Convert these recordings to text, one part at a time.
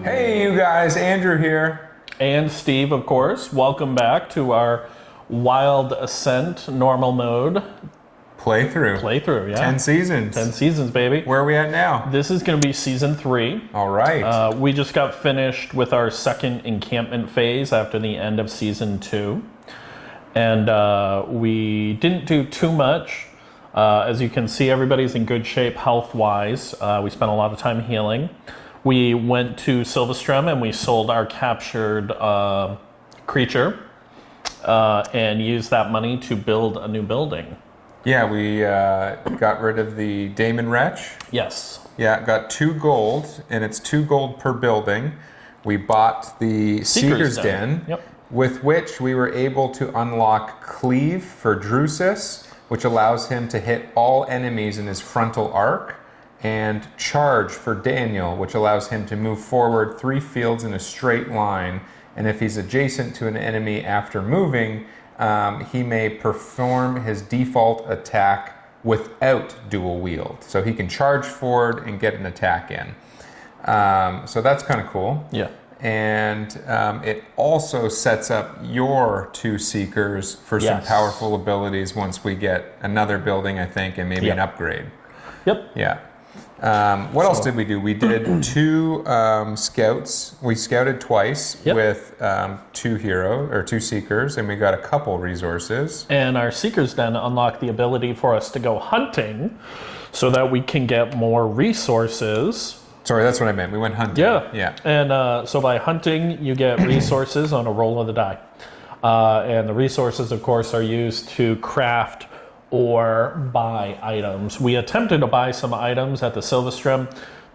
Hey, you guys, Andrew here. And Steve, of course. Welcome back to our Wild Assent normal mode Playthrough, yeah. 10 seasons. 10 seasons, baby. Where are we at now? This is going to be season 3. All right. We just got finished with our second encampment phase after the end of season 2. And we didn't do too much. As you can see, everybody's in good shape health-wise. We spent a lot of time healing. We went to Silverstrom and we sold our captured creature and used that money to build a new building. Yeah, we got rid of the Daemon Wretch. Yes. Yeah, got 2 gold, and it's 2 gold per building. We bought the Seeker's Den, Yep. with which we were able to unlock Cleave for Drusus, which allows him to hit all enemies in his frontal arc, and Charge for Daniel, which allows him to move forward 3 fields in a straight line, and if he's adjacent to an enemy after moving, he may perform his default attack without dual wield. So he can charge forward and get an attack in. So that's kind of cool. Yeah. And it also sets up your 2 Seekers for some powerful abilities once we get another building, I think, and maybe an upgrade. Yep. Yeah. What else did we do? We did 2 scouts. We scouted twice with 2 Seekers, and we got a couple resources. And our Seekers then unlock the ability for us to go hunting so that we can get more resources. Sorry, that's what I meant. We went hunting. Yeah. And so by hunting, you get resources on a roll of the die. And the resources, of course, are used to craft or buy items. We attempted to buy some items at the Silverstrom.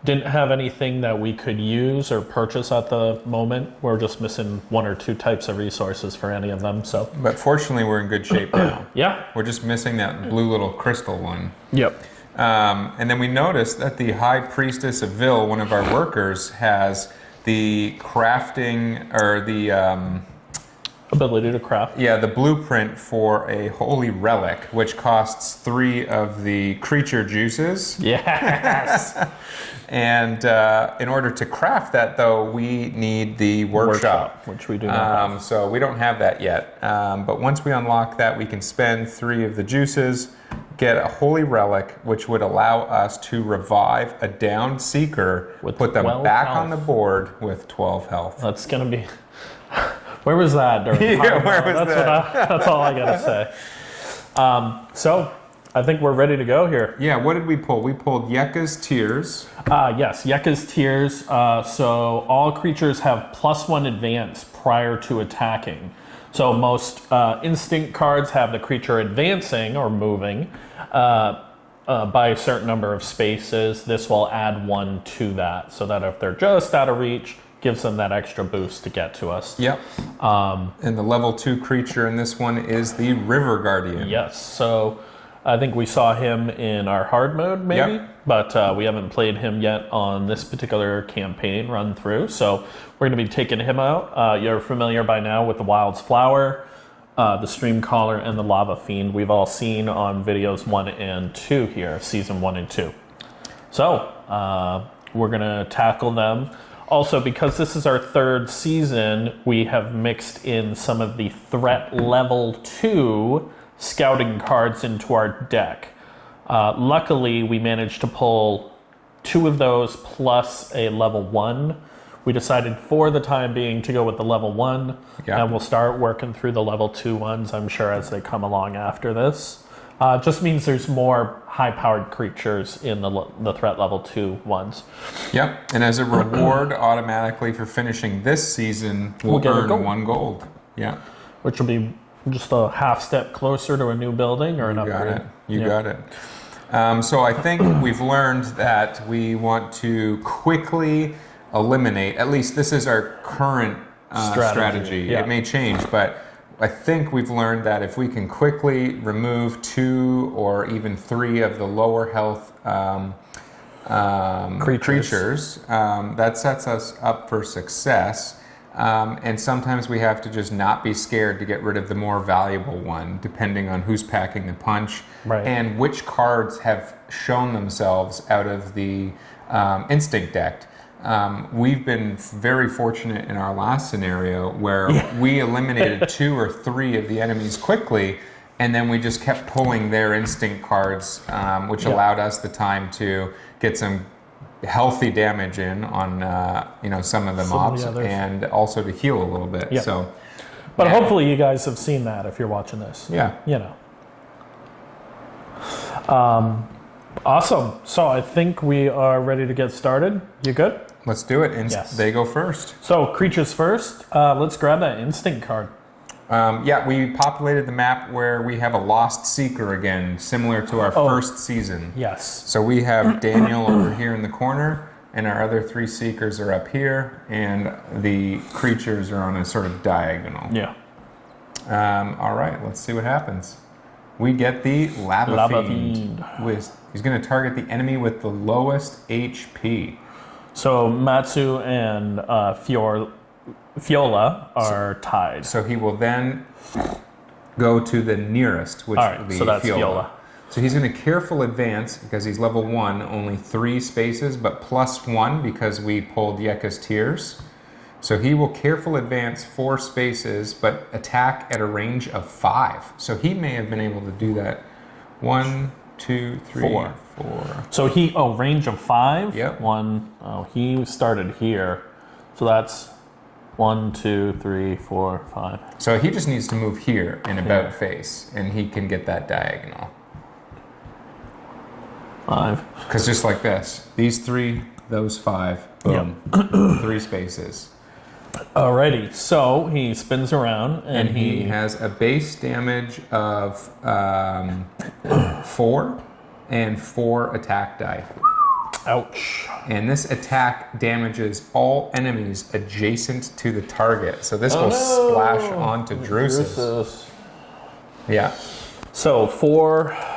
Didn't have anything that we could use or purchase at the moment. We're just missing 1 or 2 types of resources for any of them. So, but fortunately, we're in good shape now. Yeah. We're just missing that blue little crystal one. Yep. And then we noticed that the High Priestess of Vil, one of our workers, has the crafting, or the ability to craft. Yeah, the blueprint for a holy relic, which costs 3 of the creature juices. Yes. And in order to craft that, though, we need the workshop, which we do not have. So we don't have that yet. But once we unlock that, we can spend 3 of the juices, get a holy relic, which would allow us to revive a downed Seeker, put them back on the board with 12 health. That's going to be... Where was that during where was that? That's all I gotta say. So, I think we're ready to go here. Yeah, what did we pull? We pulled Yeka's Tears. Yes, Yeka's Tears. So, all creatures have +1 advance prior to attacking. So, most instinct cards have the creature advancing or moving by a certain number of spaces. This will add 1 to that, so that if they're just out of reach, gives them that extra boost to get to us. Yep. And the level 2 creature in this one is the River Guardian. Yes. So I think we saw him in our hard mode, maybe, but we haven't played him yet on this particular campaign run through. So we're going to be taking him out. You're familiar by now with the Wild's Flower, the Stream Caller, and the Lava Fiend. We've all seen on videos 1 and 2 here, season 1 and 2. So we're going to tackle them. Also, because this is our 3rd season, we have mixed in some of the threat level 2 scouting cards into our deck. Luckily, we managed to pull 2 of those plus a level 1. We decided for the time being to go with the level 1, and we'll start working through the level 2 ones, I'm sure, as they come along after this. Just means there's more high-powered creatures in the threat level 2 ones. Yep, and as a reward, automatically for finishing this season, we'll earn 1 gold. Yeah, which will be just a half step closer to a new building or an upgrade. You got it. So I think we've learned that we want to quickly eliminate. At least this is our current strategy. Yeah. It may change, but I think we've learned that if we can quickly remove 2 or even 3 of the lower health creatures, that sets us up for success. And sometimes we have to just not be scared to get rid of the more valuable one, depending on who's packing the punch and which cards have shown themselves out of the instinct deck. we've been very fortunate in our last scenario where we eliminated 2 or 3 of the enemies quickly, and then we just kept pulling their instinct cards, which allowed us the time to get some healthy damage in on some of the mobs, and also to heal a little bit. Yeah. So, but hopefully you guys have seen that if you're watching this. Yeah. Awesome. So I think we are ready to get started. You good? Let's do it. Yes. They go first. So creatures first. Let's grab that instinct card. We populated the map where we have a lost seeker again, similar to our first season. Yes. So we have Daniel over here in the corner, and our other 3 seekers are up here, and the creatures are on a sort of diagonal. Yeah. All right, let's see what happens. We get the Lava Fiend. He's going to target the enemy with the lowest HP. So Matsu and Fiola are tied. So he will then go to the nearest, which will be so that's Fiola. So he's going to careful advance because he's level 1, only 3 spaces, but +1 because we pulled Yeka's Tears. So he will careful advance 4 spaces, but attack at a range of 5. So he may have been able to do that. 1, 2, 3, 4. So range of 5? Yep. He started here. So that's 1, 2, 3, 4, 5. So he just needs to move here in about face, and he can get that diagonal. 5. Because just like this, these 3, those 5, boom, 3 spaces. Alrighty, so he spins around And he has a base damage of 4 and 4 attack die. Ouch. And this attack damages all enemies adjacent to the target. So this will splash onto Drusus. Yeah. So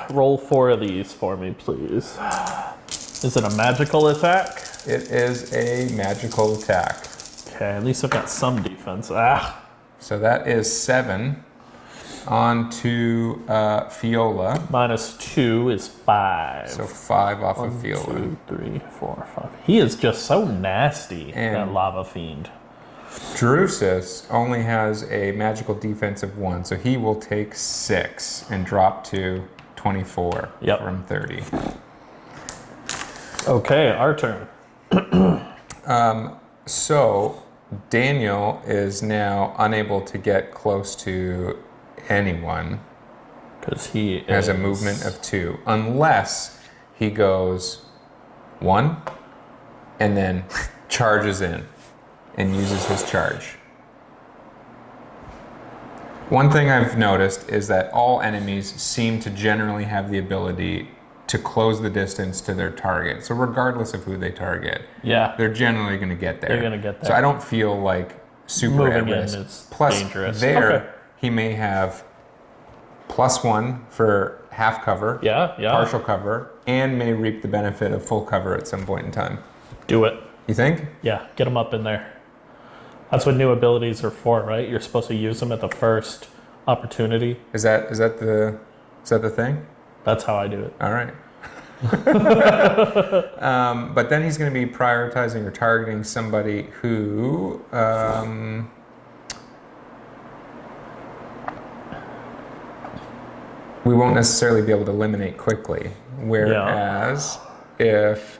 roll 4 of these for me, please. Is it a magical attack? It is a magical attack. Okay, at least I've got some defense. So that is 7 onto Fiola. -2 is 5. So 5 off of 1, Fiola. 2, 3, 4, 5. He is just so nasty, And that Lava Fiend. Drusus only has a magical defense of 1, so he will take 6 and drop to 24 from 30. Okay, our turn. So Daniel is now unable to get close to anyone because he has a movement of 2, unless he goes 1 and then charges in and uses his charge. One thing I've noticed is that all enemies seem to generally have the ability to close the distance to their target. So regardless of who they target, they're generally going to get there. They're going to get there. So I don't feel like super moving at risk. in is Plus, dangerous. He may have +1 for half cover, partial cover, and may reap the benefit of full cover at some point in time. Do it. You think? Yeah, get him up in there. That's what new abilities are for, right? You're supposed to use them at the first opportunity. Is that the thing? That's how I do it. All right. But then he's going to be prioritizing or targeting somebody who we won't necessarily be able to eliminate quickly. Whereas if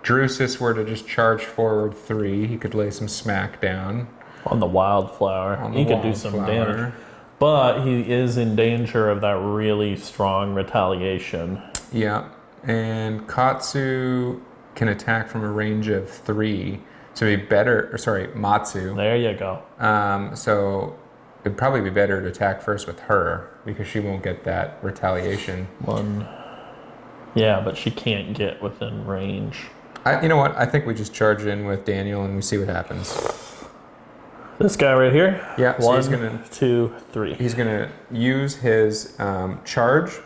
Drusus were to just charge forward 3, he could lay some smack down. On the wildflower. He could do some damage. But he is in danger of that really strong retaliation. Yeah. And Katsu can attack from a range of 3. So it'd be better, Matsu. There you go. So it'd probably be better to attack first with her because she won't get that retaliation. 1. Yeah, but she can't get within range. You know what? I think we just charge in with Daniel and we see what happens. This guy right here? Yeah, so 1, 2, 3. He's going to use his charge,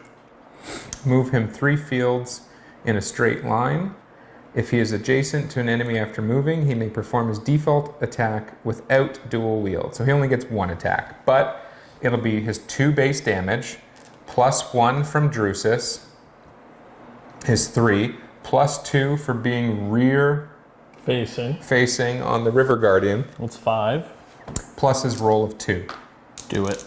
move him 3 fields in a straight line. If he is adjacent to an enemy after moving, he may perform his default attack without dual wield. So he only gets 1 attack, but it'll be his 2 base damage, +1 from Drusus, his 3, +2 for being rear Facing on the River Guardian, It's 5. plus his roll of 2. Do it.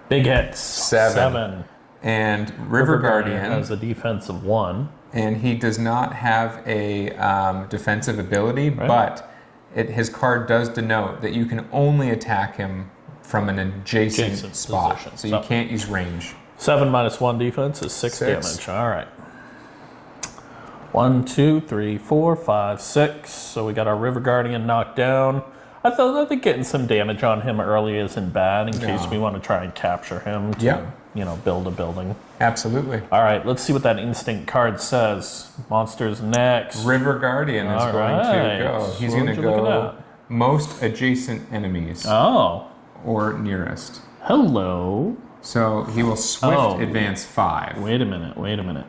Big hits. 7. And River Guardian has a defense of 1. and he does not have a defensive ability, but his card does denote that you can only attack him from an adjacent spot. Position. So you can't use range. 7 minus 1 defense is 6 damage. All right. 1, 2, 3, 4, 5, 6. So we got our River Guardian knocked down. I think getting some damage on him early isn't bad in case we want to try and capture him to, build a building. Absolutely. All right, let's see what that instinct card says. Monsters next. River Guardian is going to go. He's going to go most adjacent enemies. Oh. Or nearest. Hello. So he will swift advance 5. Wait a minute.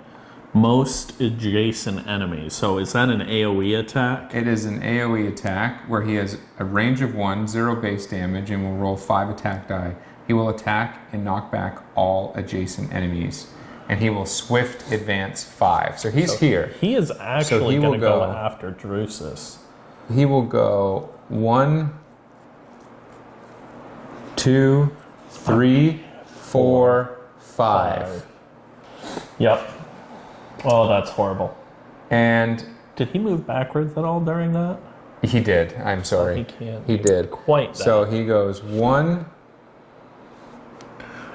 Most adjacent enemies. So is that an AoE attack? It is an AoE attack where he has a range of 1, 0 base damage, and will roll 5 attack die. He will attack and knock back all adjacent enemies. And he will swift advance 5. So he's here. He is actually going to go after Drusus. He will go 1, 2, 3, 4, 5. Yep. Oh, that's horrible. And did he move backwards at all during that? He did. I'm sorry. He can't. He did. Quite that. So he goes 1,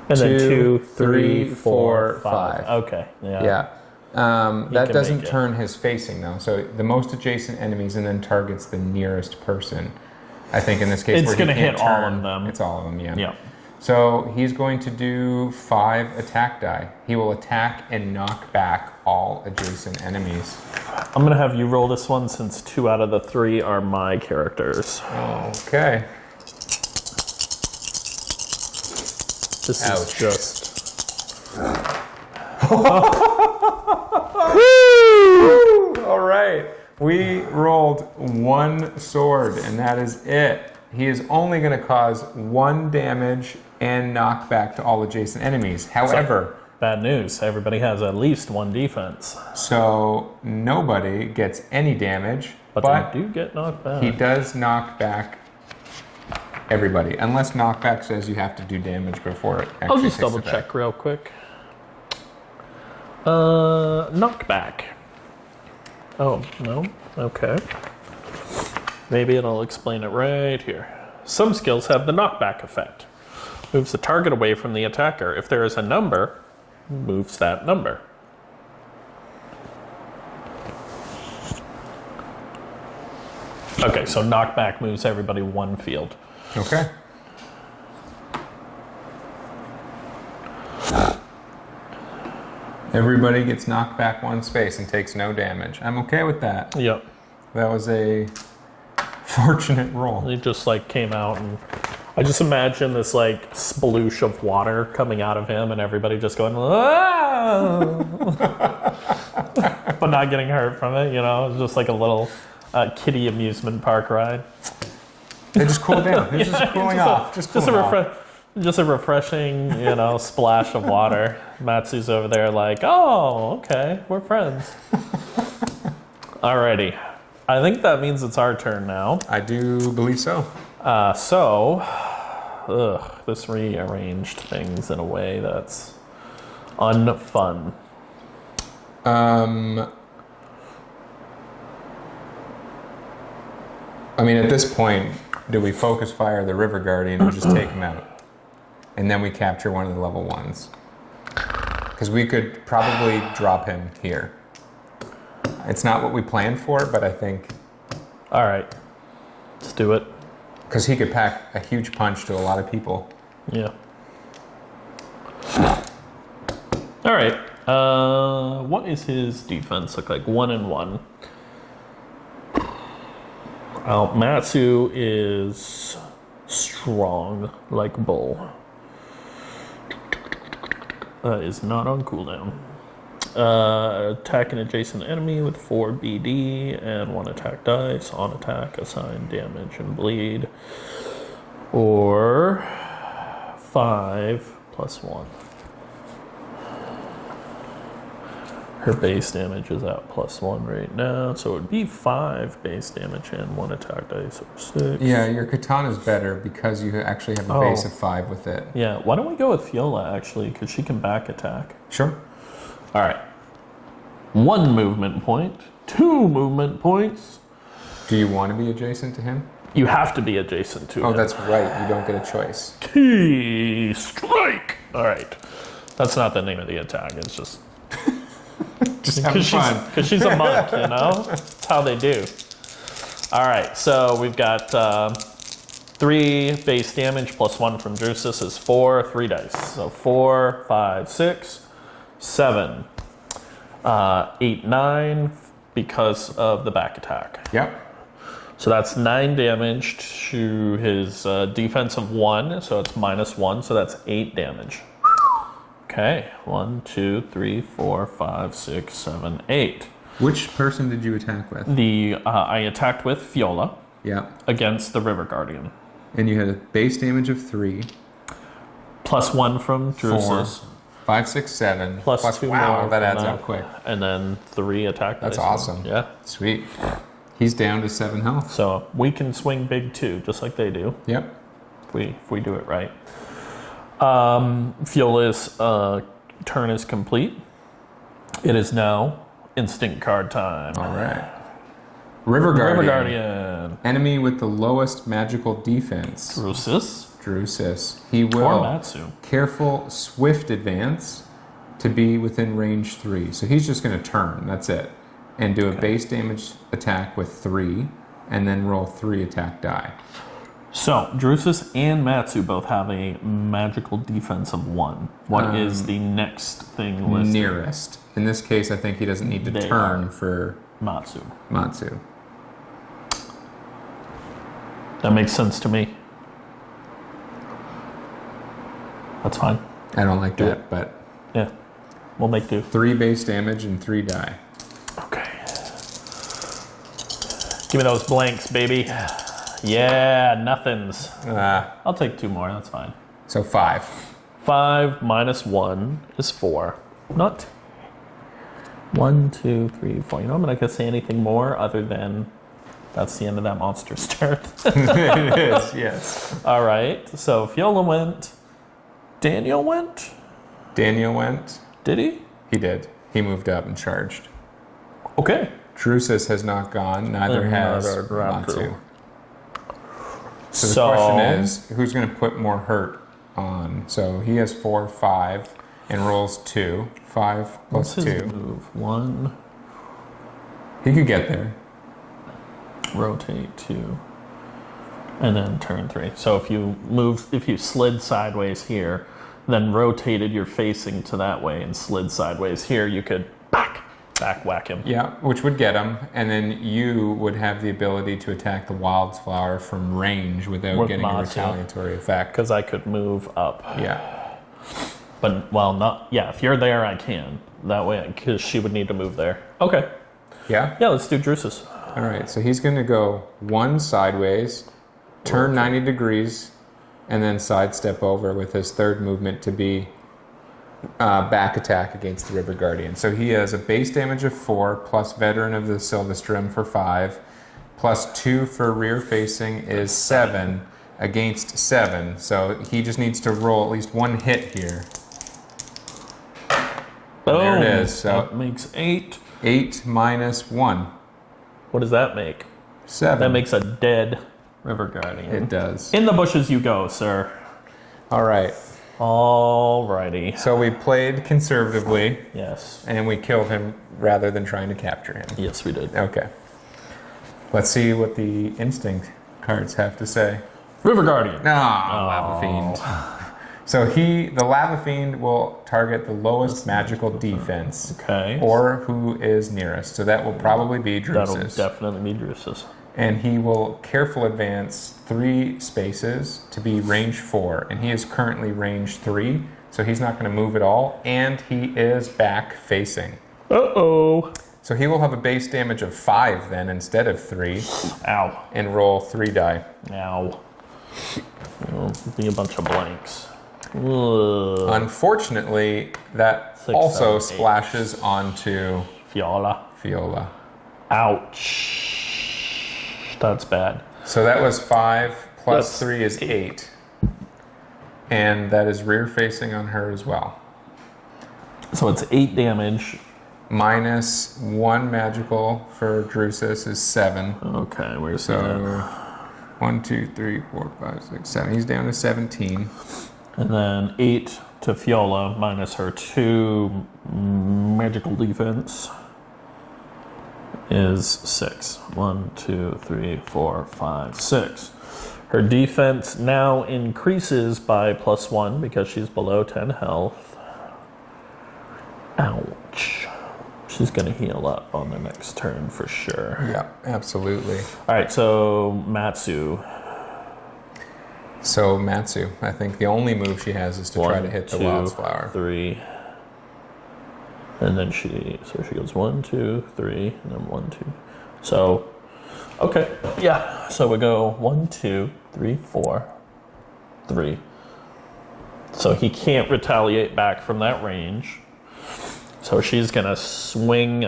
and 2, then 2, 3, 4, 5. Okay. Yeah. That doesn't turn his facing though. So the most adjacent enemies, and then targets the nearest person. I think in this case, it's going to hit all of them. It's all of them. Yeah. Yeah. So he's going to do 5 attack die. He will attack and knock back all adjacent enemies. I'm going to have you roll this one since 2 out of the 3 are my characters. Okay. This is just... All right. We rolled 1 sword, and that is it. He is only going to cause 1 damage and knock back to all adjacent enemies. However, bad news. Everybody has at least 1 defense. So nobody gets any damage, but they do get knocked back. He does knock back everybody, unless knockback says you have to do damage before it actually I'll just takes double effect. check real quick. Knockback. Oh, no? Okay. Maybe it'll explain it right here. Some skills have the knockback effect. Moves the target away from the attacker. If there is a number, moves that number. Okay, so knockback moves everybody 1 field. Okay. Everybody gets knocked back 1 space and takes no damage. I'm okay with that. Yep. That was a fortunate roll. It just came out, and I just imagine this sploosh of water coming out of him and everybody just going, ah! But not getting hurt from it, It's just like a little kiddie amusement park ride. They just cool down. They're just cooling off. Just a refreshing, splash of water. Matsu's over there oh, okay, we're friends. Alrighty. I think that means it's our turn now. I do believe so. This rearranged things in a way that's unfun. At this point, do we focus fire the River Guardian and just take him out? And then we capture one of the level 1s? Because we could probably drop him here. It's not what we planned for, but I think... All right. Let's do it. Because he could pack a huge punch to a lot of people. Yeah. All right. What is his defense look like? 1 and 1. Matsu is strong like bull. Is not on cooldown. Attack an adjacent enemy with 4 BD and 1 attack dice. On attack, assign damage and bleed. Or 5 plus 1. Her base damage is at +1 right now, so it would be 5 base damage and 1 attack dice, or 6. Yeah, your katana's better because you actually have a base of 5 with it. Yeah, why don't we go with Fiola, actually, because she can back attack. Sure. All right. 1 movement point, 2 movement points. Do you want to be adjacent to him? You have to be adjacent to him. Oh, that's right. You don't get a choice. Key strike. All right. That's not the name of the attack. It's just Just having fun. Because she's a monk, you know? That's how they do. All right. So we've got 3 base damage plus 1 from Drusus is 4, 3 dice. So 4, 5, 6, 7, 8, 9 because of the back attack. Yep. So that's 9 damage to his defense of 1, so it's -1, so that's 8 damage. Okay, 1, 2, 3, 4, 5, 6, 7, 8. Which person did you attack with? I attacked with Fiola Yeah. against the River Guardian. And you had a base damage of 3. +1 from 4, Drusus. 5, 6, 7. Plus 2 wow, more that from adds up quick. And then 3 attack That's dice. awesome. Yeah. Sweet. He's down to 7 health. So we can swing big too, just like they do. Yep. If we do it right. Fiola's turn is complete. It is now instinct card time. All right. River Guardian. River Guardian. Enemy with the lowest magical defense. Drusus. Drusus. He Or will Matsu. careful, swift advance to be within range 3. So he's just going to turn. That's it. And do a base damage attack with 3, and then roll 3 attack die. So, Drusus and Matsu both have a magical defense of 1. What is the next thing listed? Nearest. In this case, I think he doesn't need to They turn for Matsu. Matsu. That makes sense to me. That's fine. I don't like Do that, but Yeah. We'll make do. 3 base damage and 3 die. Okay. Give me those blanks, baby. Yeah, nothings. I'll take 2 more. That's fine. So 5. 5 minus 1 is 4. Not 1, 2, 3, 4. You know, I'm not going to say anything more other than that's the end of that monster's turn. It is, yes. All right. So Fiola went. Daniel went? Daniel went. Did he? He did. He moved up and charged. Okay. Drusus has not gone. Neither has Matsu. So the question is, who's going to put more hurt on? So he has 4, 5, and rolls 2. 5 plus what's his 2. move? 1. He could get there. Rotate 2. And then turn 3. So if you slid sideways here, then rotated your facing to that way and slid sideways here, you could back whack him. Yeah, which would get him, and then you would have the ability to attack the wildflower from range without With getting a Matsu. retaliatory effect. Because I could move up. Yeah. But, well, not... Yeah, if you're there, I can. That way, because she would need to move there. Okay. Yeah? Yeah, let's do Drusus. All right, so he's going to go 1 sideways, turn 90 degrees, and then sidestep over with his 3rd movement to be back attack against the River Guardian. So he has a base damage of 4, plus Veteran of the Sylvestrum for 5, plus 2 for rear facing is 7 against 7. So he just needs to roll at least 1 hit here. Boom. There it is. So that makes 8. 8 minus 1. What does that make? 7. That makes a dead River Guardian. It does. In the bushes you go, sir. All right. Alrighty. So we played conservatively, Yes. and we killed him rather than trying to capture him. Yes, we did. Okay. Let's see what the instinct cards have to say. River Guardian. Lava Fiend. So the Lava Fiend will target the lowest magical defense. Okay. Or who is nearest. So that will probably be That'll Drusus. definitely be Drusus. And he will careful advance 3 spaces to be range 4. And he is currently range 3, so he's not going to move at all. And he is back facing. Uh-oh. So he will have a base damage of 5 then instead of 3. Ow. And roll 3 die. Ow. It'll be a bunch of blanks. Ugh. Unfortunately, that 6, also 7, 8. splashes onto Fiala. Fiola. Ouch. That's bad. So that was 5 plus That's 3 is 8. And that is rear facing on her as well. So it's 8 damage. Minus 1 magical for Drusus is 7. Okay, where's So that? 1, 2, 3, 4, 5, 6, 7. He's down to 17. And then 8 to Fiola minus her 2 magical defense is 6. 1, 2, 3, 4, 5, 6. Her defense now increases by +1 because she's below 10 health. Ouch. She's going to heal up on the next turn for sure. Yeah, absolutely. All right, so Matsu. So Matsu, I think the only move she has is to try to hit the 1, 2, Wildflower. 3. And then she goes 1, 2, 3, and then 1, 2. So, okay, yeah. So we go 1, 2, 3, 4, 3. So he can't retaliate back from that range. So she's gonna swing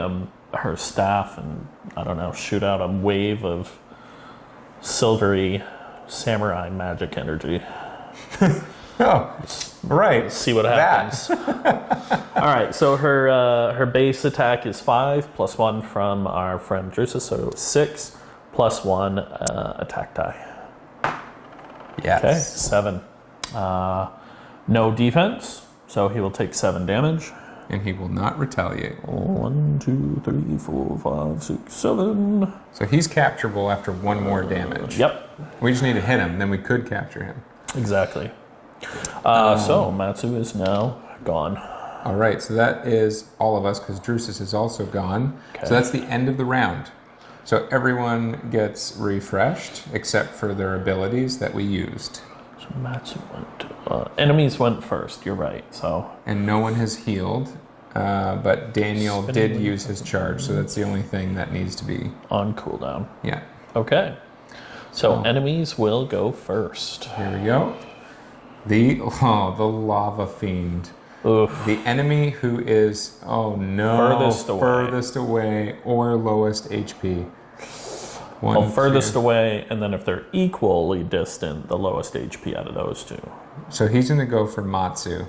her staff and, I don't know, shoot out a wave of silvery samurai magic energy. Oh, right. See what happens. All right, so her base attack is 5 plus 1 from our friend Drusus, so 6 plus 1 attack die. Yes. Okay, 7. No defense, so he will take 7 damage. And he will not retaliate. 1, 2, 3, 4, 5, 6, 7. So he's capturable after 1 more damage. Yep, We just need to hit him, then we could capture him. exactly. So Matsu is now gone. All right, so that is all of us because Drusus is also gone. Okay. So that's the end of the round. So everyone gets refreshed except for their abilities that we used. So Matsu went. Enemies went first. You're right. So And no one has healed, but Daniel Spinning did wheel. use his charge, so that's the only thing that needs to be, on cooldown. yeah. Okay. So Oh. enemies will go first. Here we go. The lava fiend. Oof. The enemy who is, furthest away or lowest HP. Well, furthest away, and then if they're equally distant, the lowest HP out of those two. So he's going to go for Matsu,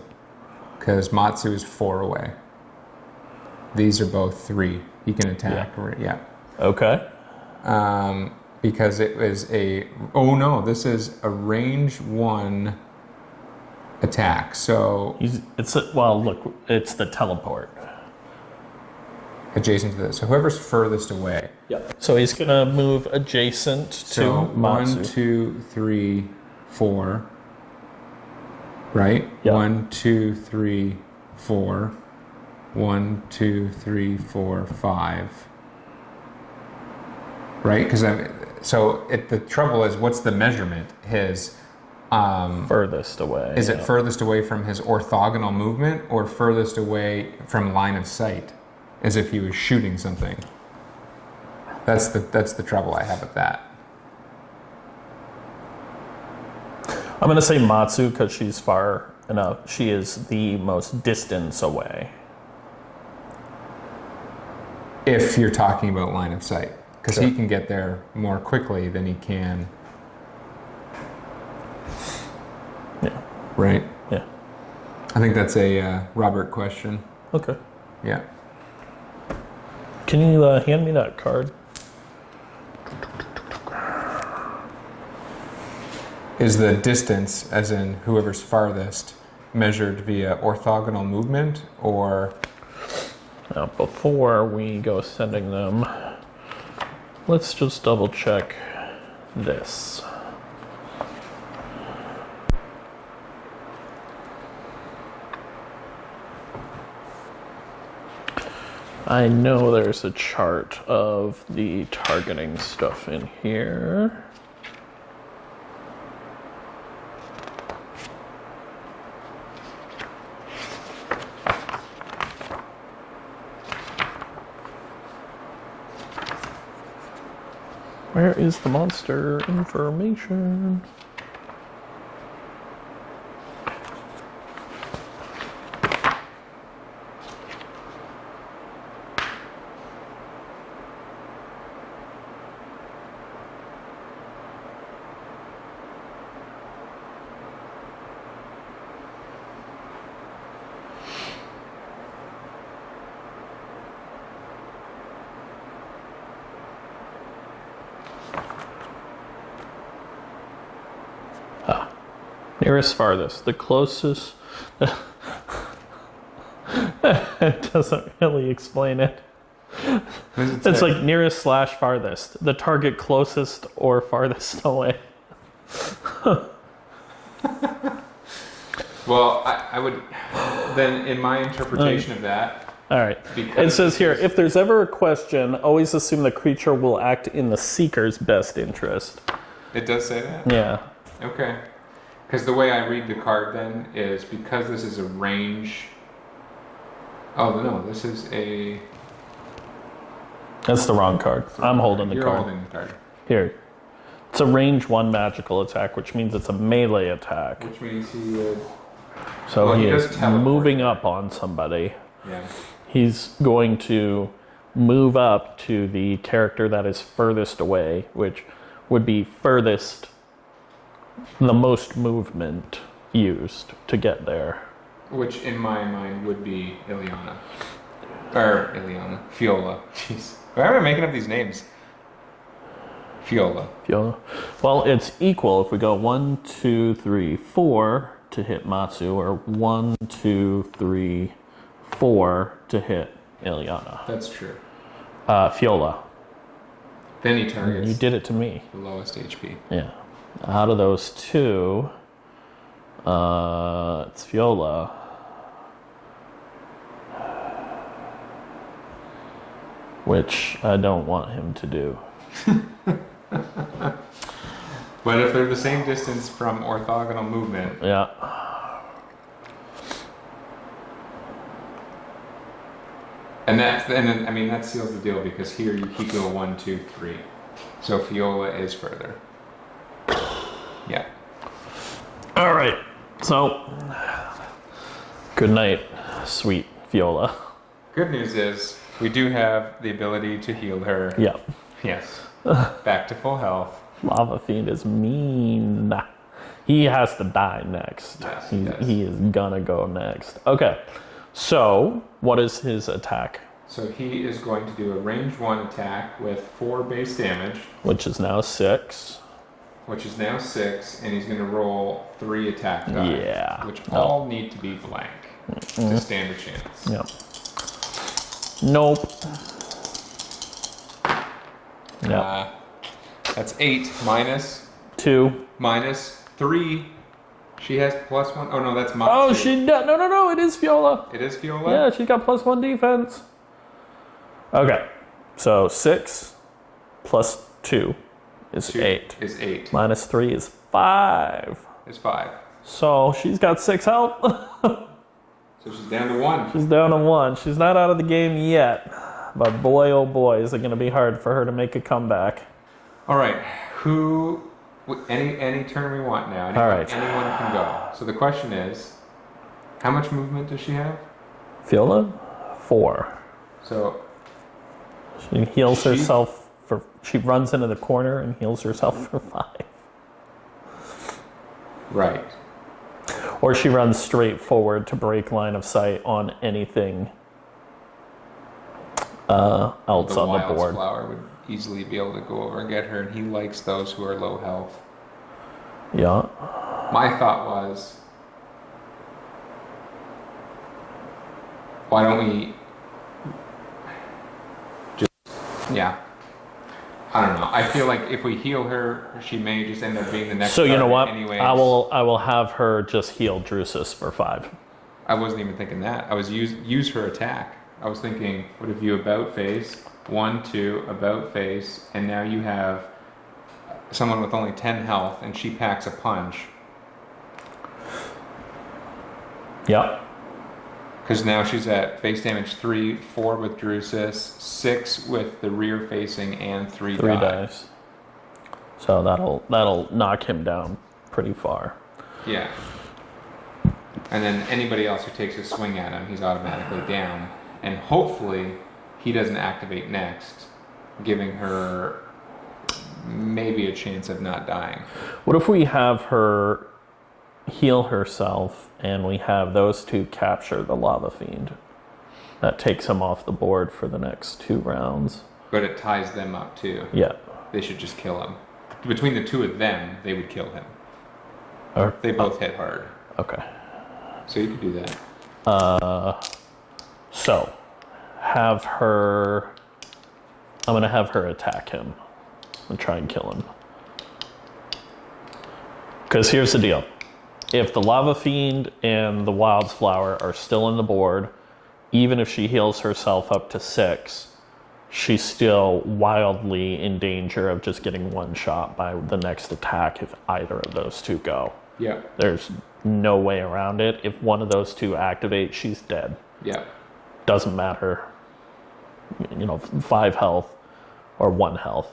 because Matsu is 4 away. These are both 3. He can attack. Yeah. Okay. Because it was this is a range 1 attack. So It's the teleport. adjacent to this. So whoever's furthest away. Yep. So he's gonna move adjacent So to Matsu. 1, 2, 3, 4. Right? Yeah. 1, 2, 3, 4. 1, 2, 3, 4, 5. Right? Because the trouble is, what's the measurement? His Furthest away. is it furthest away from his orthogonal movement or furthest away from line of sight, as if he was shooting something? That's the trouble I have with that. I'm gonna say Matsu because she's far enough. She is the most distance away. If you're talking about line of sight, because Sure. he can get there more quickly than he can. Yeah. Right? Yeah. I think that's a Robert question. Okay. Yeah. Can you hand me that card? Is the distance, as in whoever's farthest, measured via orthogonal movement or? Now, before we go sending them, let's just double check this. I know there's a chart of the targeting stuff in here. Where is the monster information? Nearest farthest. The closest. It doesn't really explain it. It's like nearest / farthest. The target closest or farthest away. Well, I would then, in my interpretation of that. All right. It says here, if there's ever a question, always assume the creature will act in the seeker's best interest. It does say that? Yeah. Okay. Because the way I read the card then is because this is a range. Oh, no, this is a. That's the wrong card. I'm holding the You're card. holding the card. Here. It's a range 1 magical attack, which means it's a melee attack. Which means he would. So Well, he he is does teleport. moving up on somebody. Yeah. He's going to move up to the character that is furthest away, which would be furthest, the most movement used to get there. Which in my mind would be Ileana. Or Ileana. Fiola. Jeez. Why am I making up these names? Fiola. Fiola. Well, it's equal if we go 1, 2, 3, 4 to hit Matsu, or 1, 2, 3, 4 to hit Ileana. That's true. Fiola. Then he targets You did it to me. the lowest HP. Yeah. Out of those two, it's Fiola. Which I don't want him to do. But if they're the same distance from orthogonal movement, Yeah. and then I mean that seals the deal because here you keep go 1, 2, 3, so Fiola is further. Yeah. All right. So, good night, sweet Fiola. Good news is we do have the ability to heal her. Yeah. Yes. Back to full health. Lava Fiend is mean. He has to die next. Yes, he does. He is gonna go next. Okay. So, what is his attack? So he is going to do a range 1 attack with 4 base damage, Which is now 6. which is now 6, and he's going to roll 3 attack dice, Yeah. which No. all need to be blank to stand a chance. Yep. Nope. Yep. That's 8 minus 2. 3. She has +1. Oh no, that's Matsu. Oh, no, it is Fiola. It is Fiola? Yeah, she got +1 defense. Okay. So 6 plus 2 is 8. Is 8. Minus 3 is 5. Is 5. So she's got 6 health. So she's down to 1. She's down to 1. She's not out of the game yet. But boy, oh boy, is it going to be hard for her to make a comeback. All right. Any turn we want now. All right. Anyone can go. So the question is, how much movement does she have? Fiola? 4. So She heals herself for. She runs into the corner and heals herself for 5. right. Or she runs straight forward to break line of sight on anything else The on the wild board. flower would easily be able to go over and get her, and he likes those who are low health. Yeah. My thought was, why don't we just, yeah. I don't know. I feel like if we heal her, she may just end up being the next. So you know what? target anyways. I will have her just heal Drusus for 5. I wasn't even thinking that. I was use her attack. I was thinking, what if you about face 1, 2 about face, and now you have someone with only 10 health, and she packs a punch. Yep. Because now she's at face damage 3, 4 with Drusus, 6 with the rear facing, and 3 3 die. dice. So that'll knock him down pretty far. Yeah. And then anybody else who takes a swing at him, he's automatically down. And hopefully he doesn't activate next, giving her maybe a chance of not dying. What if we have her heal herself and we have those two capture the Lava Fiend? That takes him off the board for the next 2 rounds. But it ties them up too. Yeah. They should just kill him. Between the two of them, they would kill him. Or, They both hit hard. okay. So you could do that. So, have her... I'm going to have her attack him and try and kill him. Because here's the deal. If the Lava Fiend and the Wildflower are still on the board, even if she heals herself up to 6, she's still wildly in danger of just getting one shot by the next attack if either of those two go. Yeah. There's no way around it. If one of those two activates, she's dead. Yeah. Doesn't matter, 5 health or 1 health.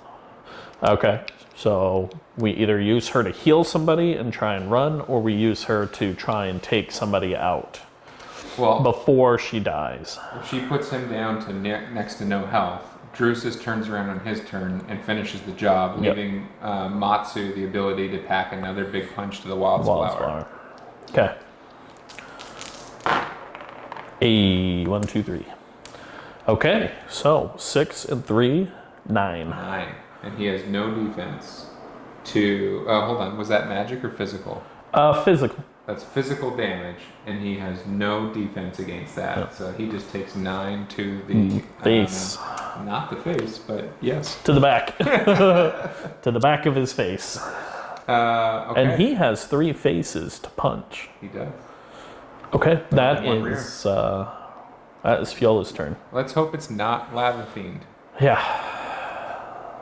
Okay, so we either use her to heal somebody and try and run, or we use her to try and take somebody out before she dies. If she puts him down to next to no health, Drusus turns around on his turn and finishes the job, leaving Matsu the ability to pack another big punch to the Wildflower. Okay. 1, 2, 3. Okay, so 6 and 3, 9. 9. And he has no defense to... hold on. Was that magic or physical? Physical. That's physical damage, and he has no defense against that. Yep. So he just takes 9 to the... face. Not the face, but yes. To the back. To the back of his face. Okay. And he has 3 faces to punch. He does. Okay, that is Fiola's turn. Let's hope it's not Lava Fiend. Yeah.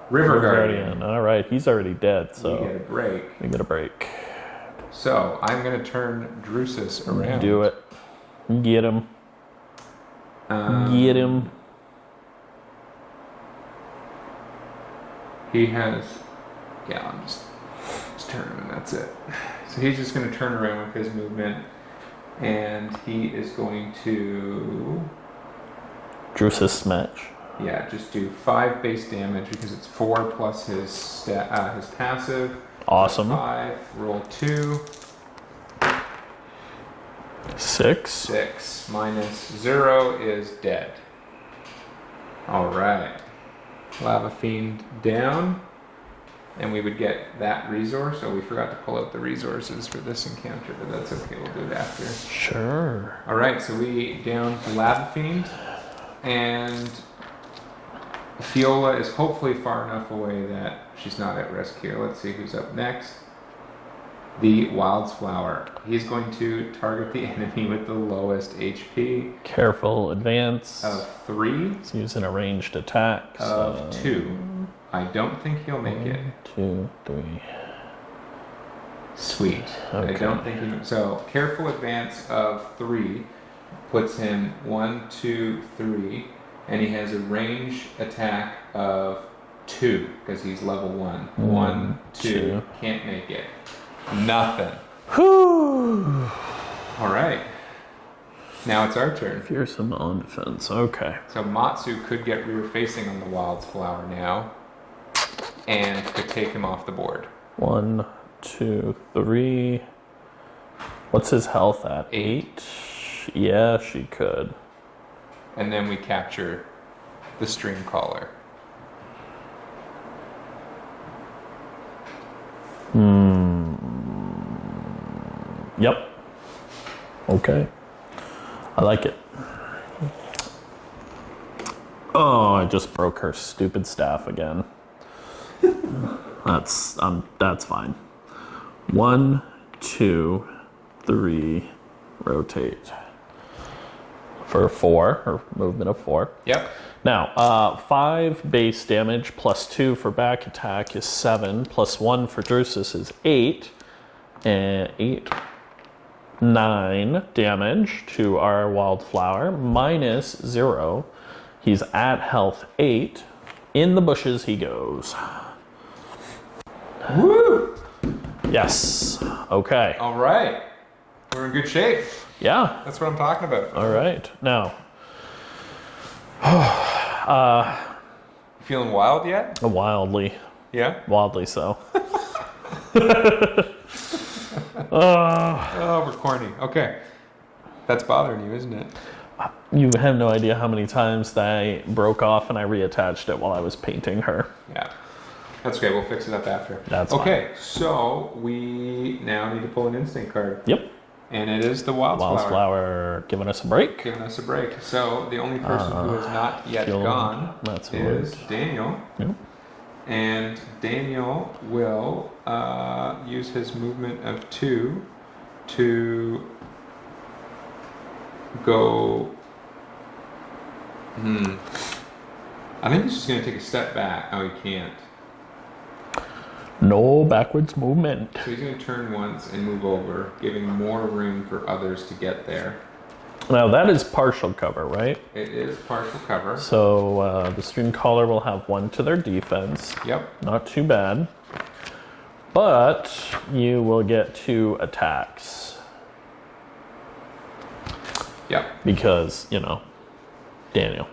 River Guardian. All right, he's already dead, so we get a break. We get a break. So I'm going to turn Drusus around. Do it. Get him. Get him. He has... Yeah, I'm just turn him and that's it. So he's just going to turn around with his movement, and he is going to... Drusus smash. Yeah, just do 5 base damage because it's 4 plus his passive. Awesome. 5, roll 2. 6. 6 minus 0 is dead. Alright. Lava Fiend down. And we would get that resource. So we forgot to pull out the resources for this encounter, but that's okay. We'll do it after. Sure. Alright, so we down to Lava Fiend. And Fiola is hopefully far enough away that she's not at risk here. Let's see who's up next. The Wildflower. He's going to target the enemy with the lowest HP. Careful advance. Of 3. He's using a ranged attack. Of 2. I don't think he'll make it. 2, 3. Sweet. Okay. I don't think he... So, careful advance of 3 puts him 1, 2, 3. And he has a range attack of 2 because he's level 1. 1, 2. Can't make it. Nothing. Whew. All right. Now it's our turn. Fearsome on defense. Okay. So Matsu could get rear facing on the Wildflower now and could take him off the board. 1, 2, 3. What's his health at? 8. Yeah, she could. And then we capture the Stream Caller. Yep. Okay. I like it. Oh, I just broke her stupid staff again. That's fine. 1, 2, 3, rotate. For 4, or movement of 4. Yep. Now, 5 base damage plus 2 for back attack is 7, plus 1 for Drusus is 8, and 8, 9 damage to our Wildflower, minus 0. He's at health 8. In the bushes he goes. Woo! Yes. Okay. All right. We're in good shape. Yeah. That's what I'm talking about. All right. Now. Feeling wild yet? Wildly. Yeah? Wildly so. Oh, we're corny. Okay. That's bothering you, isn't it? You have no idea how many times that I broke off and I reattached it while I was painting her. Yeah. That's okay. We'll fix it up after. That's okay. So we now need to pull an instinct card. Yep. And it is the Wildflower. Wildflower giving us a break. Giving us a break. So the only person who has not yet gone is Daniel. Yep. And Daniel will use his movement of 2 to go. I think he's just going to take a step back. Oh, he can't. No backwards movement. So he's going to turn once and move over, giving more room for others to get there. Now that is partial cover, right? It is partial cover. So the Stream Caller will have 1 to their defense. Yep. Not too bad. But you will get 2 attacks. Yep. Because, Daniel.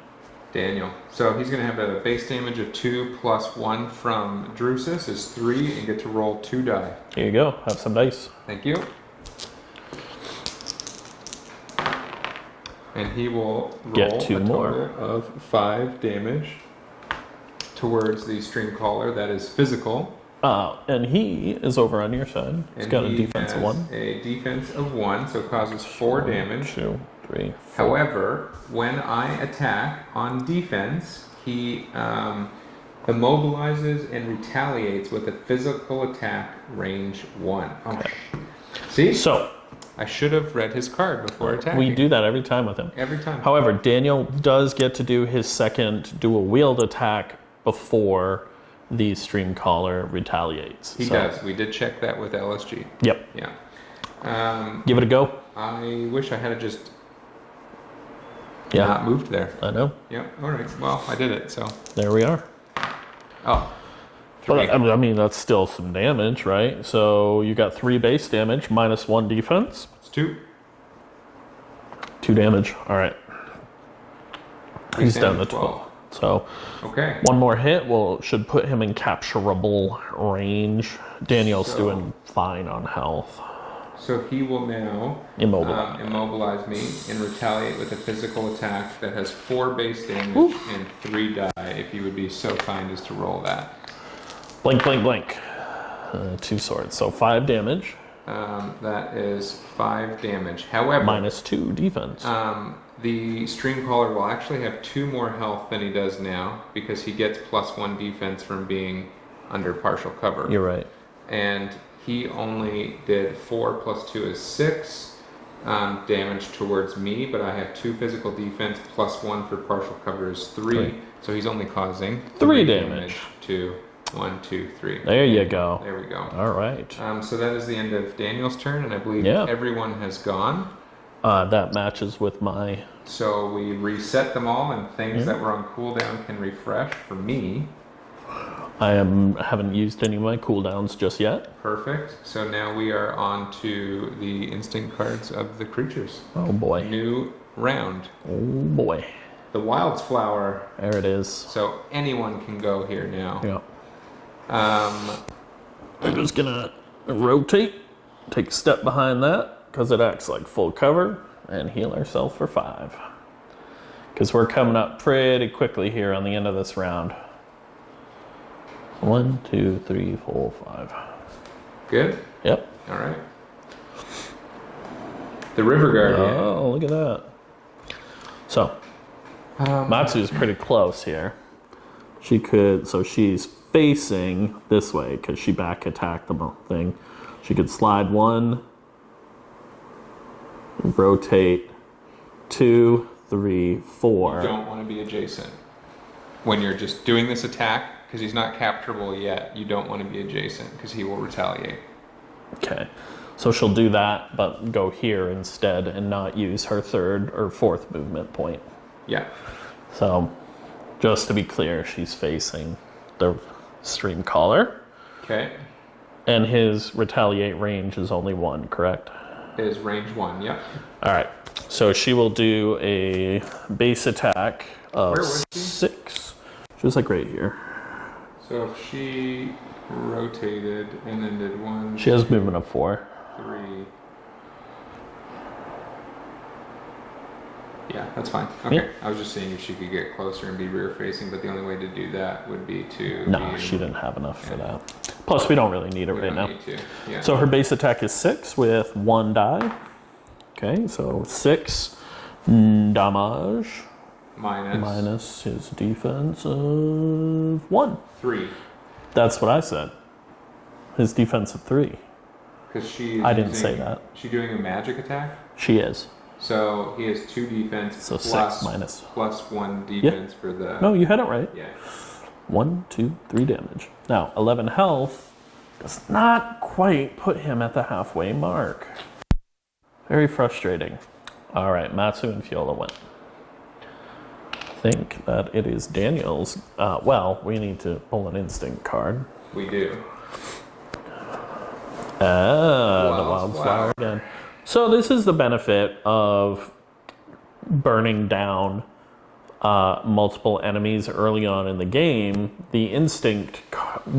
So he's going to have a base damage of 2 plus 1 from Drusus is 3 and get to roll 2 die. Here you go. Have some dice. Thank you. And he will roll Get 2 a more total of 5 damage towards the Stream Caller. That is physical. And he is over on your side. He's got a defense of 1. A defense of 1, so it causes 4 damage. 2, 3, 4. However, when I attack on defense, he immobilizes and retaliates with a physical attack range 1. Oh, Okay. See? So I should have read his card before attacking. we do that every time with him. Every time. However, Daniel does get to do his second dual wield attack before the Stream Caller retaliates. He does. We did check that with LSG. Yep. Yeah. Give it a go. I wish I had just not moved there. I know. Yep. All right. Well, I did it, so. There we are. Oh. 3. But I mean, that's still some damage, right? So you got 3 base damage minus 1 defense. It's 2. 2 damage. All right. He's down to 12. So Okay. 1 more hit should put him in capturable range. Daniel's doing fine on health. So he will now immobilize me and retaliate with a physical attack that has 4 base damage and 3 die. If you would be so kind as to roll that. Blink, blink, blink. 2 swords. So 5 damage. That is 5 damage. However, minus 2 defense. The Stream Caller will actually have 2 more health than he does now because he gets plus 1 defense from being under partial cover. You're right. And he only did 4 plus 2 is 6 damage towards me, but I have 2 physical defense plus 1 for partial cover is 3. So he's only causing 3 damage to 1, 2, 3. There you go. There we go. All right. So that is the end of Daniel's turn, and I believe everyone has gone. That matches with my... So we reset them all, and things that were on cooldown can refresh for me. I haven't used any of my cooldowns just yet. Perfect. So now we are on to the instinct cards of the creatures. Oh boy. New round. Oh boy. The Wildflower. There it is. So anyone can go here now. Yeah. I'm just gonna rotate, take a step behind that, because it acts like full cover, and heal ourselves for 5. Because we're coming up pretty quickly here on the end of this round. 1, 2, 3, 4, 5. Good? Yep. All right. The River Guardian. Oh, look at that. So, Matsu's pretty close here. So she's facing this way because she back attacked the thing. She could slide 1, rotate 2, 3, 4. You don't want to be adjacent. When you're just doing this attack, because he's not capturable yet, you don't want to be adjacent because he will retaliate. Okay. So she'll do that, but go here instead and not use her 3rd or 4th movement point. Yeah. So, just to be clear, she's facing the Stream Caller. Okay. And his retaliate range is only 1, correct? It is range 1, yep. All right. So she will do a base attack of Where was she? 6. She was like right here. So if she rotated and then did 1, She has movement of 4. 3. Yeah, that's fine. Okay, I was just seeing if she could get closer and be rear facing, but the only way to do that would be to. No, be, she didn't have enough for that. Plus, we don't really need it we right don't now. need to. Yeah. So her base attack is 6 with 1 die. Okay, so 6 damage minus his defense of 1. 3. That's what I said. His defense of 3. Because she. I didn't say that. She doing a magic attack. She is. So he has 2 defense. So plus, 6 minus. plus 1 defense for the. No, you had it right. Yeah. 1, 2, 3 damage. Now, 11 health does not quite put him at the halfway mark. Very frustrating. All right, Matsu and Fiola win. I think that it is Daniel's. Well, we need to pull an instinct card. We do. The wildflower again. So this is the benefit of burning down multiple enemies early on in the game. The instinct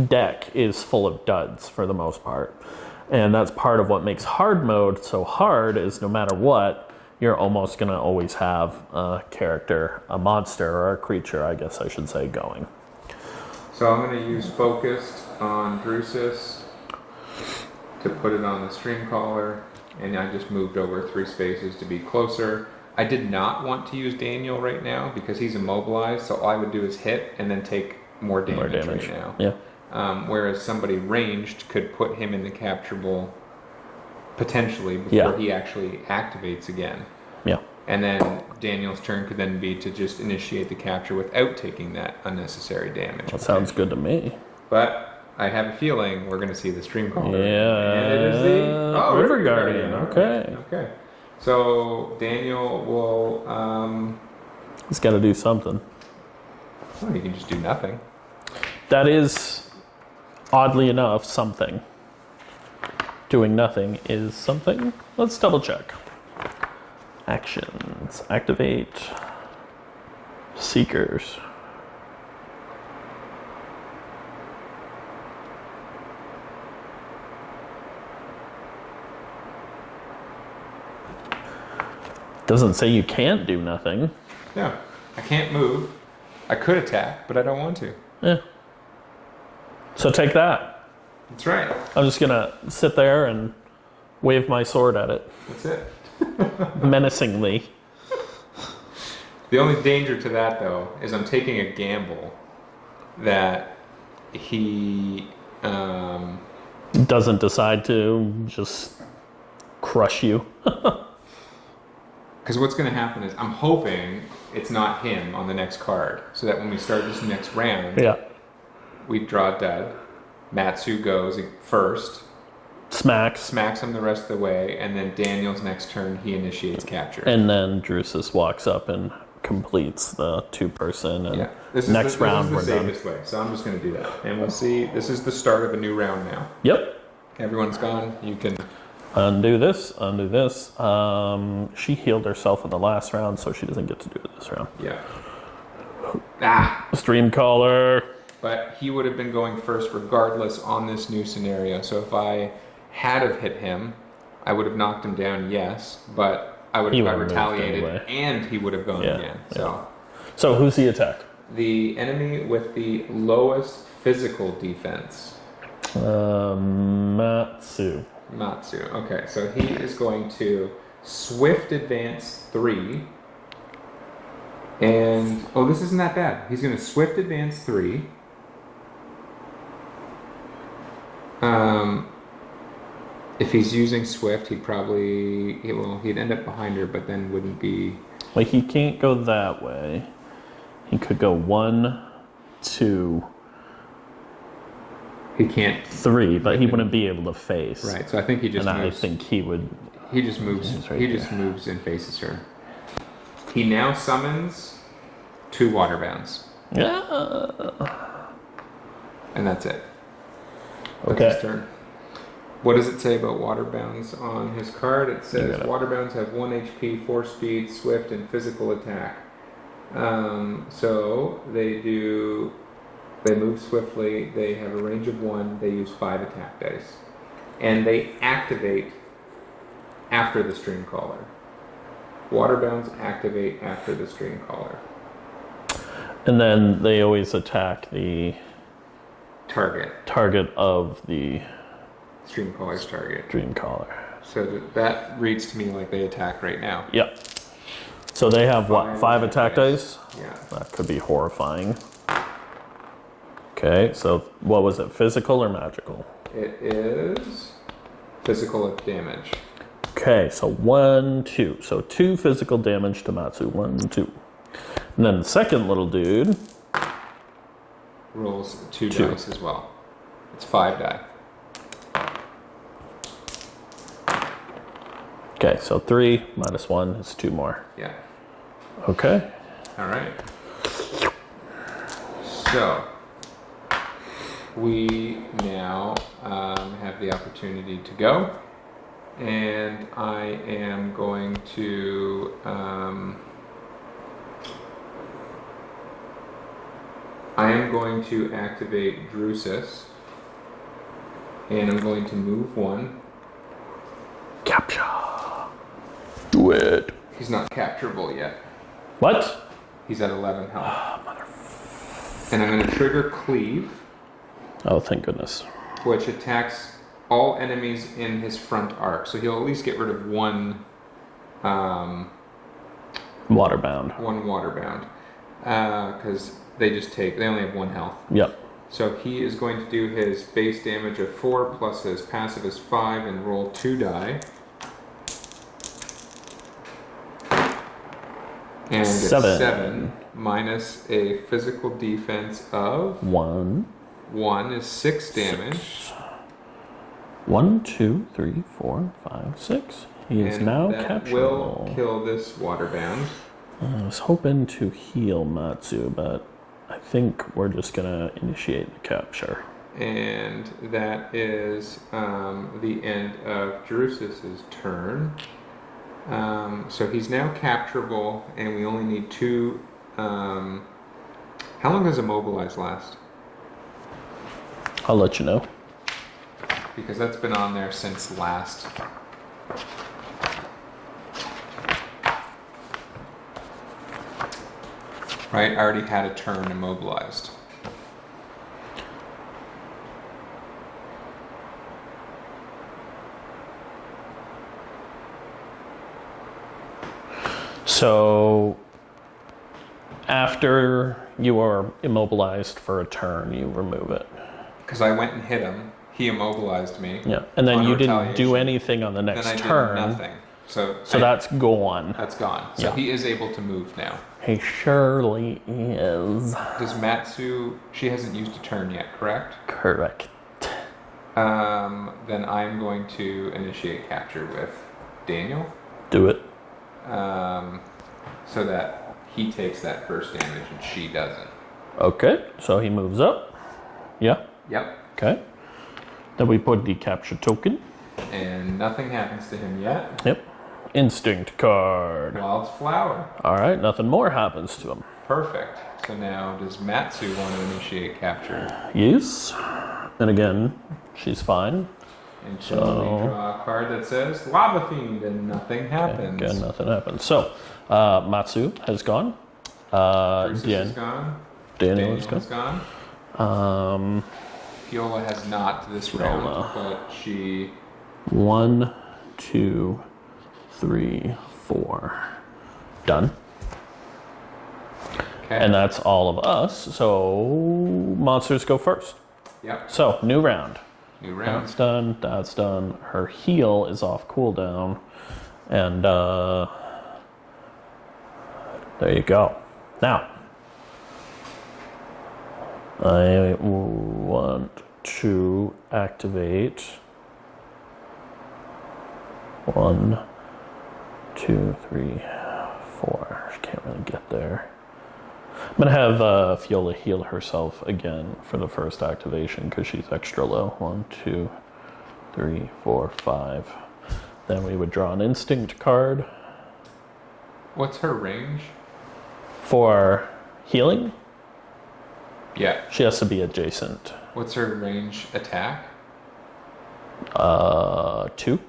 deck is full of duds for the most part. And that's part of what makes hard mode so hard is no matter what, you're almost going to always have a character, a monster or a creature, I guess I should say, going. So I'm going to use Focused on Drusus to put it on the stream caller. And I just moved over 3 spaces to be closer. I did not want to use Daniel right now because he's immobilized, so all I would do is hit and then take more damage right now. Yeah. Whereas somebody ranged could put him in the capturable potentially before he actually activates again. Yeah. And then Daniel's turn could then be to just initiate the capture without taking that unnecessary damage. That sounds good to me. But I have a feeling we're going to see the stream caller. Yeah. And it is the River Guardian. Okay. Okay. So Daniel will. He's got to do something. Well, you can just do nothing. That is, oddly enough, something. Doing nothing is something. Let's double check. Actions. Activate. Seekers. Doesn't say you can't do nothing. No, I can't move. I could attack, but I don't want to. Yeah. So take that. That's right. I'm just gonna sit there and wave my sword at it. That's it. Menacingly. The only danger to that, though, is I'm taking a gamble that he Doesn't decide to just crush you. Because what's going to happen is I'm hoping it's not him on the next card, so that when we start this next round, we draw a dud. Matsu goes first, smacks him the rest of the way, and then Daniel's next turn he initiates capture. And then Drusus walks up and completes the 2-person, and next round we're done. This is the safest way, so I'm just going to do that, and we'll see. This is the start of a new round now. Yep. Everyone's gone. You can. Undo this. She healed herself in the last round, so she doesn't get to do it this round. Yeah. Stream caller. But he would have been going first regardless on this new scenario. So if I had have hit him, I would have knocked him down, yes. But I would have got retaliated, and he would have gone again. So who's the attack? The enemy with the lowest physical defense. Matsu. Okay, so he is going to Swift Advance 3. And, this isn't that bad. He's going to Swift Advance 3. If he's using Swift, he'd end up behind her, but then wouldn't be... Well, he can't go that way. He could go 1, 2... He can't 3, but he wouldn't be able to face. Right, so I think he just moves. I think he would. He just moves. He just moves and faces her. He now summons 2 waterbounds. Yeah. And that's it. Okay. That's his turn. What does it say about waterbounds on his card? It says waterbounds have 1 HP, 4 speed, swift, and physical attack. So they move swiftly, they have a range of 1, they use 5 attack dice. And they activate after the stream caller. Waterbounds activate after the stream caller. And then they always attack the Target of the stream caller's target. stream caller. So that reads to me like they attack right now. Yep. So they have what? 5 attack dice? Yeah. That could be horrifying. Okay, so what was it? Physical or magical? It is physical damage. Okay, so 1, 2. So 2 physical damage to Matsu. 1, 2. And then the second little dude Rolls 2 dice as well. It's 5 die. Okay, so 3 minus 1 is 2 more. Yeah. Okay. All right. So we now have the opportunity to go, and I am going to activate Drusus, and I'm going to move 1. Capture. Do it. He's not capturable yet. What? He's at 11 health. And I'm going to trigger Cleave, Oh, thank goodness. which attacks all enemies in his front arc. So he'll at least get rid of one Waterbound. waterbound. Because they only have 1 health. Yep. So he is going to do his base damage of 4 plus his passive is 5 and roll 2 die. And it's 7 minus a physical defense of 1. 1 is 6 damage. 1, 2, 3, 4, 5, 6. He is And now that capturable. will kill this waterbound. I was hoping to heal Matsu, but I think we're just gonna initiate the capture. And that is the end of Drusus's turn. So he's now capturable, and we only need 2. How long does Immobilize last? I'll let you know. Because that's been on there since last. Right? I already had a turn immobilized. So, after you are immobilized for a turn, you remove it. Because I went and hit him. He immobilized me. Yeah, and then On you didn't do retaliation. anything on the next Then I turn. did nothing. So That's gone. that's gone. So Yeah. he is able to move now. He surely is. Does Matsu? She hasn't used a turn yet, correct? Correct. Then I'm going to initiate capture with Daniel, Do it. so that he takes that first damage and she doesn't. Okay, so he moves up. Yeah, Yep. okay. Then we put the capture token. And nothing happens to him yet. Yep. Instinct card. Wild flower. All right, nothing more happens to him. Perfect. So now, does Matsu want to initiate capture? Yes. And again, she's fine. And she'll draw a card that says Lava Fiend, and nothing happens. Again, nothing happens. So, Matsu has gone. Drusus is gone. Daniel is Daniel gone. is gone. Fiola has not this round, Fiola. but she... 1, 2, 3, 4. Done. Okay. And that's all of us. So, monsters go first. Yep. So, new round. New round. That's done. That's done. Her heal is off cooldown. And there you go. Now, I want to activate 1, 2, 3, 4. She can't really get there. I'm gonna have Fiola heal herself again for the first activation because she's extra low. 1, 2, 3, 4, 5. Then we would draw an instinct card What's her range? for healing. Yeah. She has to be adjacent. What's her range attack? 2.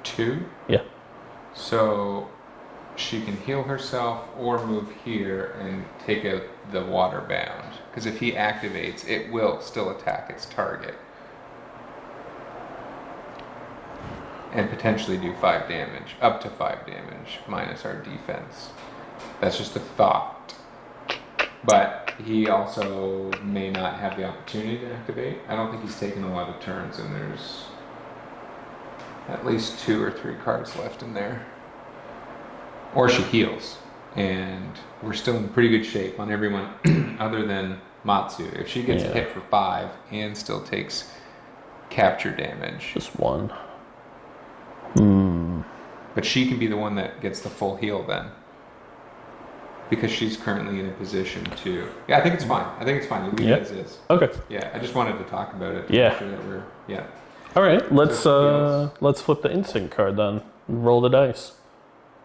2? Yeah. So she can heal herself or move here and take out the water bound. Because if he activates, it will still attack its target. And potentially do 5 damage, up to 5 damage, minus our defense. That's just a thought. But he also may not have the opportunity to activate. I don't think he's taken a lot of turns, and there's at least 2 or 3 cards left in there. Or she heals, and we're still in pretty good shape on everyone other than Matsu. If she gets hit for 5 and still takes capture damage. Just 1. But she can be the one that gets the full heal then. Because she's currently in a position to... Yeah, I think it's fine. I think it's fine. Leave it as is. Okay. Yeah, I just wanted to talk about it. To make sure that we're... Yeah. All right, let's flip the instant card then. Roll the dice.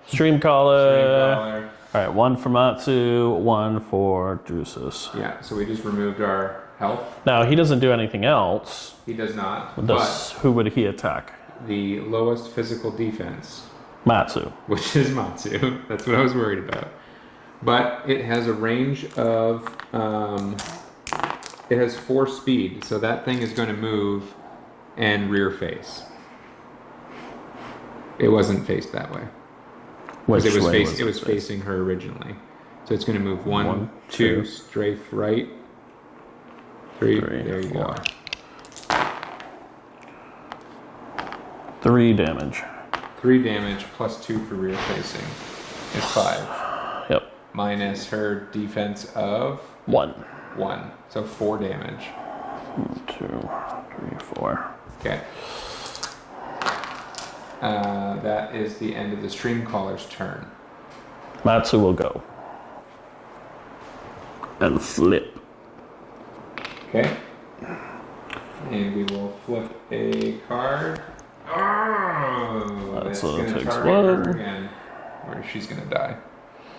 Stream caller. All right, 1 for Matsu, 1 for Drusus. Yeah, so we just removed our health. Now, he doesn't do anything else. He does not. Who would he attack? The lowest physical defense. Matsu. Which is Matsu. That's what I was worried about. But it has a range of... it has 4 speed, so that thing is going to move and rear face. It wasn't faced that way. Because it was facing her originally. So it's going to move 1, 2, strafe right, 3. There you 4. go. 3 damage. 3 damage plus 2 for rear facing is 5. Yep. Minus her defense of 1. 1. So 4 damage. 2, 3, 4. Okay. That is the end of the stream caller's turn. Matsu will go. And flip. Okay. And we will flip a card. Oh, that's going to target her again. Or she's going to die.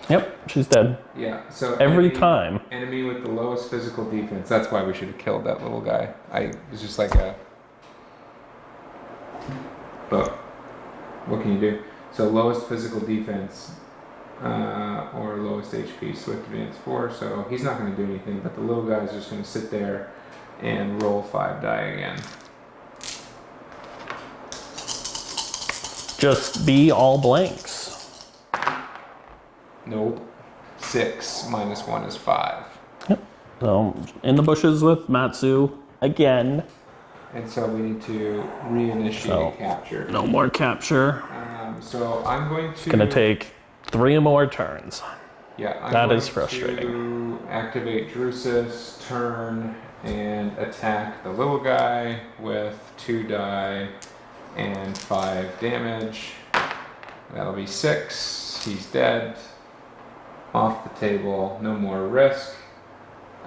Yep, she's dead. Yeah, so every time. Enemy with the lowest physical defense. That's why we should have killed that little guy. It was just like a... But what can you do? So lowest physical defense or lowest HP, swift advance 4. So he's not going to do anything, but the little guy's just going to sit there and roll 5 die again. Just be all blanks. Nope. 6 minus 1 is 5. Yep. So in the bushes with Matsu again. And so we need to reinitiate capture. No more capture. So I'm going to... It's going to take 3 more turns. Yeah, that is frustrating. To activate Drusus, turn, and attack the little guy with 2 die and 5 damage. That'll be 6. He's dead. Off the table. No more risk.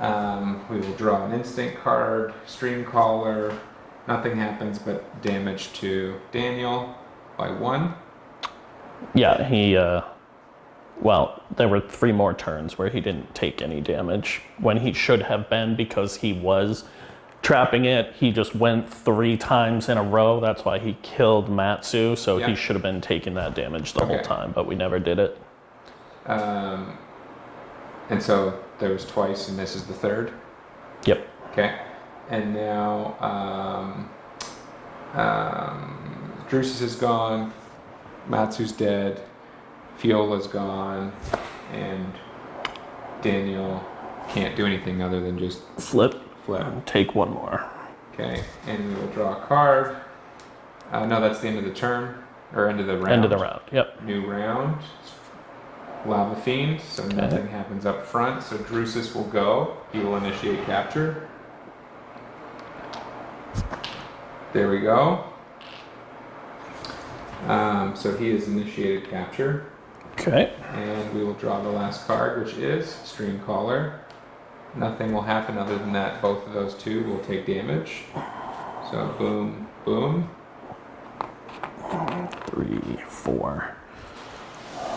We will draw an instant card. Stream caller. Nothing happens but damage to Daniel by 1. Yeah, he... well, there were 3 more turns where he didn't take any damage when he should have been because he was trapping it. He just went 3 times in a row. That's why he killed Matsu. So he should have been taking that damage the whole time, but we never did it. And so there was twice, and this is the 3rd? Yep. Okay. And now Drusus is gone. Matsu's dead. Fiola's gone. And Daniel can't do anything other than just flip. Flip. Take 1 more. Okay. And we will draw a card. No, that's the end of the turn. Or end of the round. End of the round, yep. New round. Lava Fiend. So nothing happens up front. So Drusus will go. He will initiate capture. There we go. So he has initiated capture. Okay. And we will draw the last card, which is Stream Caller. Nothing will happen other than that both of those 2 will take damage. So boom, boom. 3, 4.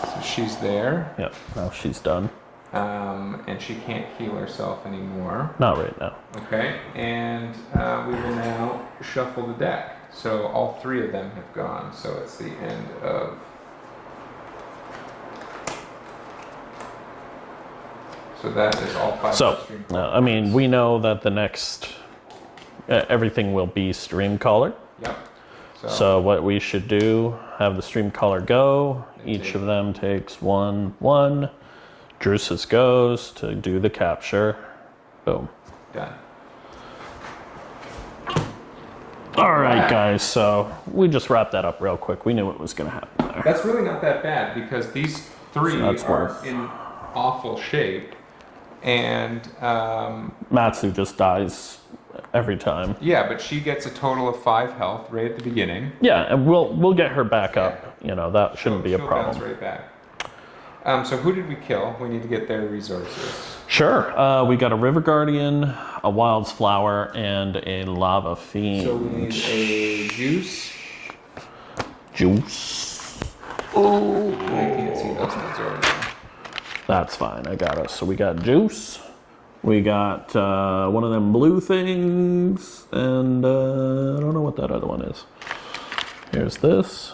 So she's there. Yep, now she's done. And she can't heal herself anymore. Not right now. Okay, and we will now shuffle the deck. So all 3 of them have gone. So it's the end of So that is all 5 So, stream. I mean, we know that the next everything will be stream caller. Yep. So what we should do, have the stream caller go. Each of them takes 1. Drusus goes to do the capture. Boom. Done. All right, guys. So we just wrapped that up real quick. We knew what was going to happen there. That's really not that bad because these 3 That's are worth. in awful shape, and Matsu just dies every time. yeah, but she gets a total of 5 health right at the beginning. Yeah, and we'll get her back up. You know, that shouldn't be a She'll bounce problem. right back. So who did we kill? We need to get their resources. Sure. We got a River Guardian, a Wild's Flower, and a Lava Fiend. So we need a juice. Juice. Oh, I can't see those things over there. That's fine. I got us. So we got juice. We got one of them blue things, and I don't know what that other one is. Here's this.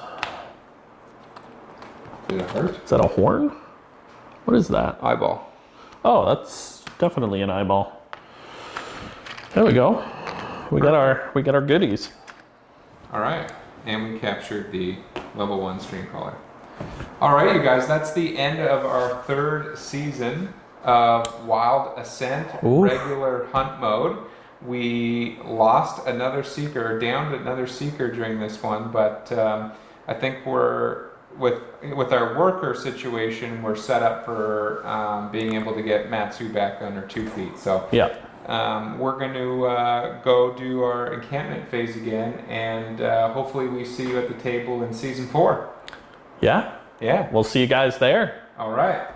Did it hurt? Is that a horn? What is that? Eyeball. Oh, that's definitely an eyeball. There we go. We got our goodies. All right, and we captured the level 1 stream caller. All right, you guys, that's the end of our 3rd season of Wild Assent Oof. regular hunt mode. We lost another seeker, downed another seeker during this one, but I think we're with our worker situation, we're set up for being able to get Matsu back on her 2 feet. So Yeah. we're going to go do our encampment phase again, and hopefully we see you at the table in season 4. Yeah. Yeah. We'll see you guys there. All right.